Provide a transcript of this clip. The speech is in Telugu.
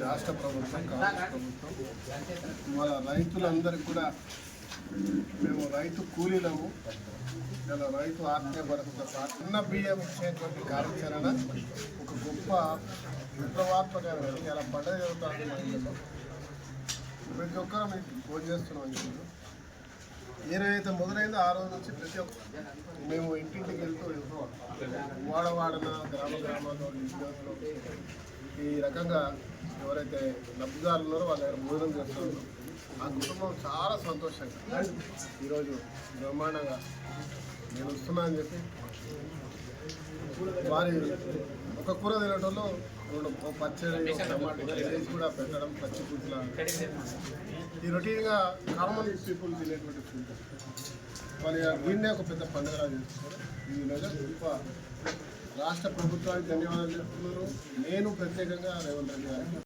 రాష్ట్ర ప్రభుత్వం కాంగ్రెస్ ప్రభుత్వం మన రైతులందరికీ కూడా మేము రైతు కూలీలము, ఇలా రైతు ఆత్మీయ భద్రత చిన్న బియ్యం ఇచ్చేటువంటి కార్యాచరణ ఒక గొప్ప విప్లవాత్మకమైన ఇలా పండుగ జరుగుతుంది. మహిళల్లో ప్రతి ఒక్కరు మీకు ఫోన్ చేస్తున్నాం. ఇప్పుడు ఏదైతే మొదలైందో ఆ రోజు నుంచి ప్రతి ఒక్క మేము ఇంటింటికి వెళ్తూ వాడవాడన గ్రామ గ్రామాల్లో విద్యార్థులు ఈ రకంగా ఎవరైతే లబ్ధిదారులు ఉన్నారో వాళ్ళ దగ్గర భోజనం చేస్తున్నారు. ఆ కుటుంబం చాలా సంతోషంగా ఈరోజు బ్రహ్మాండంగా నేను వస్తున్నా అని చెప్పి వారి ఒక కూర తినడంలో పచ్చడి టమాటా వేసి కూడా పెట్టడం, పచ్చి పుట్ల ఈ రొటీన్గా కామన్ పీపుల్ తినేటువంటి ఫుడ్ వాళ్ళ దీన్నే ఒక పెద్ద పండుగ చేస్తున్నారు. ఈ రోజు గొప్ప రాష్ట్ర ప్రభుత్వానికి ధన్యవాదాలు చెప్తున్నారు. నేను ప్రత్యేకంగా రేవంత్ రెడ్డి గారికి